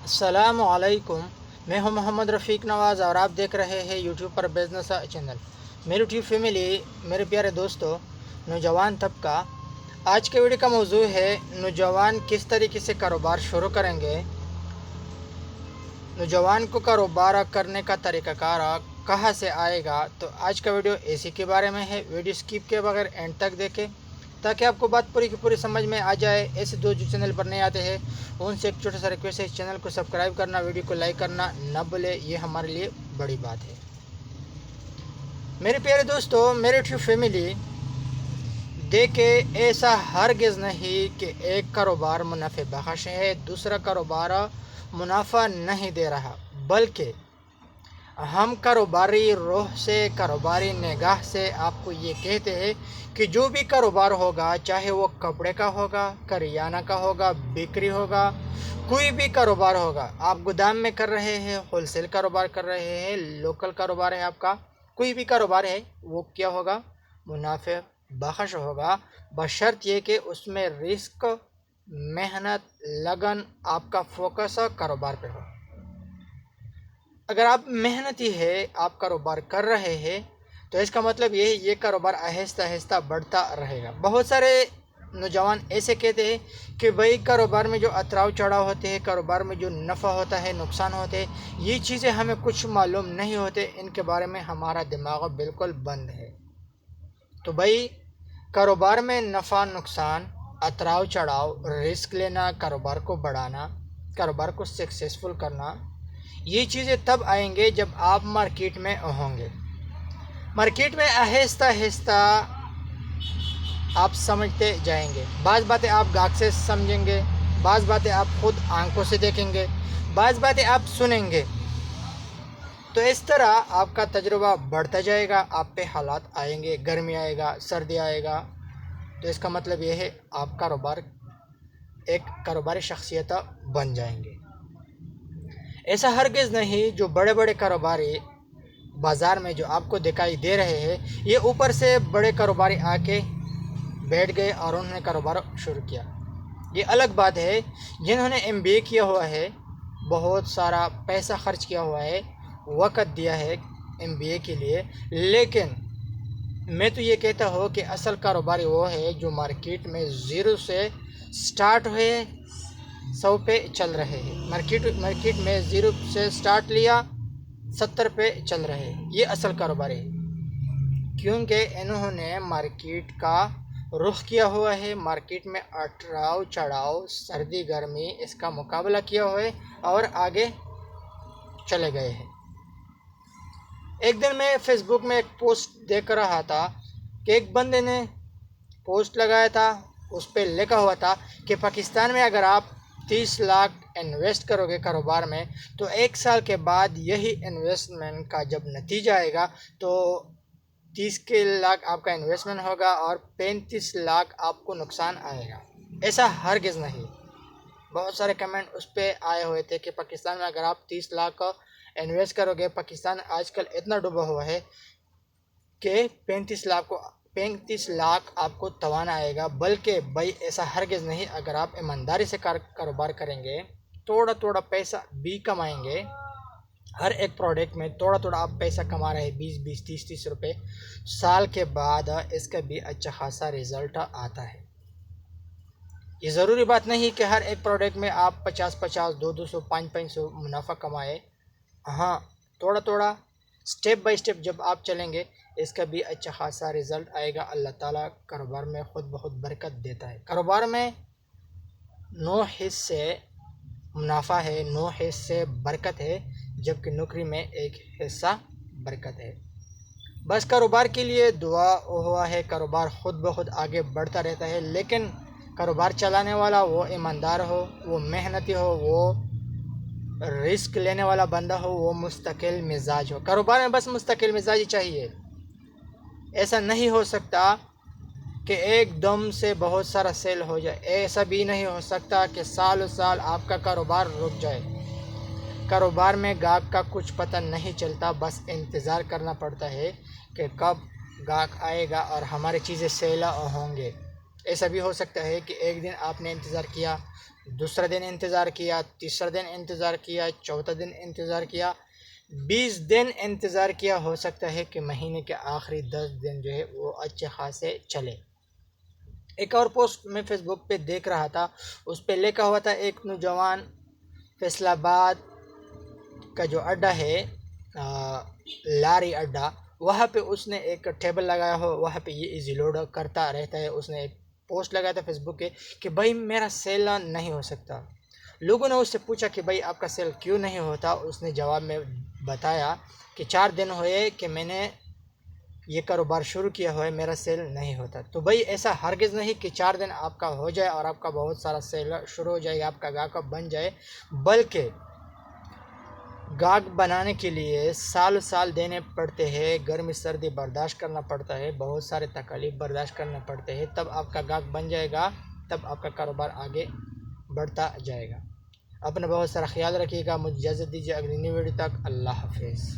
अस्सलाम वालेकुम। मैं हूं मोहम्मद रफ़ीक नवाज़ और आप देख रहे हैं यूट्यूब पर बिज़नेस चैनल। मेरी यूट्यूब फैमिली, मेरे प्यारे दोस्तों, नौजवान तबका। आज के वीडियो का मौजू है नौजवान किस तरीके से कारोबार शुरू करेंगे। नौजवान को कारोबार करने का तरीक़ाकार कहाँ से आएगा। तो आज का वीडियो इसी के बारे में है। वीडियो स्किप के बगैर एंड तक देखें ताकि आपको बात पूरी की पूरी समझ में आ जाए। ऐसे दोस्त जो चैनल पर नहीं आते हैं उनसे एक छोटा सा रिक्वेस्ट है, चैनल को सब्सक्राइब करना, वीडियो को लाइक करना न भूले, ये हमारे लिए बड़ी बात है। मेरे प्यारे दोस्तों, मेरे यूट्यूब फैमिली, देखे ऐसा हरगिज़ नहीं कि एक कारोबार मुनाफे बख्श है, दूसरा कारोबार मुनाफा नहीं दे रहा, बल्कि हम कारोबारी रूह से, कारोबारी निगाह से आपको ये कहते हैं कि जो भी कारोबार होगा, चाहे वो कपड़े का होगा, करियाना का होगा, बिक्री होगा, कोई भी कारोबार होगा, आप गोदाम में कर रहे हैं, होलसेल कारोबार कर रहे हैं, लोकल कारोबार है आपका, कोई भी कारोबार है, वो क्या होगा, मुनाफे बख्श होगा, बशर्त ये कि उसमें रिस्क, मेहनत, लगन, आपका फोकस कारोबार पे हो। अगर आप मेहनती है, आप कारोबार कर रहे हैं, तो इसका मतलब ये कारोबार आहिस्ता आहिस्ता बढ़ता रहेगा। बहुत सारे नौजवान ऐसे कहते हैं कि भाई कारोबार में जो उतराव चढ़ाव होते हैं, कारोबार में जो नफ़ा होता है, नुकसान होते हैं, ये चीज़ें हमें कुछ मालूम नहीं होते, इनके बारे में हमारा दिमाग बिल्कुल बंद है। तो भाई कारोबार में नफ़ा नुकसान, उतराव चढ़ाव, रिस्क लेना, कारोबार को बढ़ाना, कारोबार को सक्सेसफुल करना, ये चीज़ें तब आएंगे जब आप मार्केट में होंगे। मार्केट में आहिस्ता आहिस्ता आप समझते जाएंगे। बाज़ बातें आप गाहक से समझेंगे, बाज़ बातें आप खुद आंखों से देखेंगे, बाज़ बातें आप सुनेंगे। तो इस तरह आपका तजुर्बा बढ़ता जाएगा, आप पे हालात आएंगे, गर्मी आएगा, सर्दी आएगा। तो इसका मतलब ये है आप एक कारोबारी शख्सियत बन जाएंगे। ऐसा हरगिज़ नहीं जो बड़े बड़े कारोबारी बाज़ार में जो आपको दिखाई दे रहे हैं, ये ऊपर से बड़े कारोबारी आके बैठ गए और उन्होंने कारोबार शुरू किया। ये अलग बात है जिन्होंने MBA किया हुआ है, बहुत सारा पैसा खर्च किया हुआ है, वक़्त दिया है MBA के लिए, लेकिन मैं तो ये कहता हूँ कि असल कारोबारी वो है जो मार्केट में ज़ीरो से स्टार्ट हुए, 100 पे चल रहे हैं। मार्केट में ज़ीरो से स्टार्ट लिया, 70 पे चल रहे हैं, ये असल कारोबारी है। क्योंकि इन्होंने मार्केट का रुख किया हुआ है, मार्केट में उतराव चढ़ाव, सर्दी गर्मी, इसका मुकाबला किया हुआ है और आगे चले गए हैं। एक दिन मैं फेसबुक में एक पोस्ट देख रहा था कि एक बंदे ने पोस्ट लगाया था, उस पर लिखा हुआ था कि पाकिस्तान में अगर आप 30 लाख इन्वेस्ट करोगे कारोबार में, तो 1 साल के बाद यही इन्वेस्टमेंट का जब नतीजा आएगा तो 30 के लाख आपका इन्वेस्टमेंट होगा और 35 लाख आपको नुकसान आएगा। ऐसा हरगिज़ नहीं। बहुत सारे कमेंट उस पर आए हुए थे कि पाकिस्तान में अगर आप 30 लाख इन्वेस्ट करोगे, पाकिस्तान आजकल इतना डूबा हुआ है कि 35 लाख आपको तवाना आएगा। बल्कि भाई ऐसा हरगिज़ नहीं। अगर आप ईमानदारी से कारोबार करेंगे, थोड़ा थोड़ा पैसा भी कमाएंगे, हर एक प्रोडक्ट में थोड़ा थोड़ा आप पैसा कमा रहे हैं, 20-20, 30-30 रुपये, साल के बाद इसका भी अच्छा खासा रिज़ल्ट आता है। ये ज़रूरी बात नहीं कि हर एक प्रोडक्ट में आप 50-50, 200-200, 500-500 मुनाफा कमाए। हाँ, थोड़ा थोड़ा स्टेप बाय स्टेप जब आप चलेंगे, इसका भी अच्छा खासा रिज़ल्ट आएगा। अल्लाह ताला कारोबार में ख़ुद बहुत बरकत देता है। कारोबार में 9 हिस्से मुनाफा है, 9 हिस्से बरकत है, जबकि नौकरी में 1 हिस्सा बरकत है। बस कारोबार के लिए दुआ हुआ है, कारोबार ख़ुद ब खुद आगे बढ़ता रहता है। लेकिन कारोबार चलाने वाला वो ईमानदार हो, वो मेहनती हो, वो रिस्क लेने वाला बंदा हो, वो मुस्तकिल मिजाज हो। कारोबार में बस मुस्तकिल मिजाज ही चाहिए। ऐसा नहीं हो सकता कि एकदम से बहुत सारा सेल हो जाए, ऐसा भी नहीं हो सकता कि सालों साल आपका कारोबार रुक जाए। कारोबार में गाहक का कुछ पता नहीं चलता, बस इंतज़ार करना पड़ता है कि कब गाहक आएगा और हमारी चीज़ें सेल होंगे। ऐसा भी हो सकता है कि एक दिन आपने इंतज़ार किया, دوسرا دن انتظار کیا، تیسرا دن انتظار کیا، چوتھا دن انتظار کیا، 20 دن انتظار کیا، ہو سکتا ہے کہ مہینے کے آخری 10 دن جو ہے وہ اچھے خاصے چلے۔ ایک اور پوسٹ میں فیس بک پہ دیکھ رہا تھا، اس پہ لکھا ہوا تھا ایک نوجوان فیصل آباد کا جو اڈا ہے لاری اڈا، وہاں پہ اس نے ایک ٹیبل لگایا ہو، وہاں پہ یہ ایزی لوڈ کرتا رہتا ہے۔ اس نے ایک پوسٹ لگایا تھا فیس بک پہ کہ بھائی میرا سیل نہیں ہو سکتا۔ لوگوں نے اس سے پوچھا کہ بھائی آپ کا سیل کیوں نہیں ہوتا؟ اس نے جواب میں بتایا کہ 4 دن ہوئے کہ میں نے یہ کاروبار شروع کیا ہوا ہے، میرا سیل نہیں ہوتا۔ تو بھائی ایسا ہرگز نہیں کہ 4 دن آپ کا ہو جائے اور آپ کا بہت سارا سیل شروع ہو جائے، آپ کا گاہک بن جائے، بلکہ گاہک بنانے کے لیے سال سال دینے پڑتے ہیں، گرمی سردی برداشت کرنا پڑتا ہے، بہت سارے تکالیف برداشت کرنا پڑتے ہیں، تب آپ کا گاہک بن جائے گا، تب آپ کا کاروبار آگے بڑھتا جائے گا۔ اپنا بہت سارا خیال رکھیے گا، مجھے اجازت دیجیے اگلی نیو ویڈیو تک، اللہ حافظ۔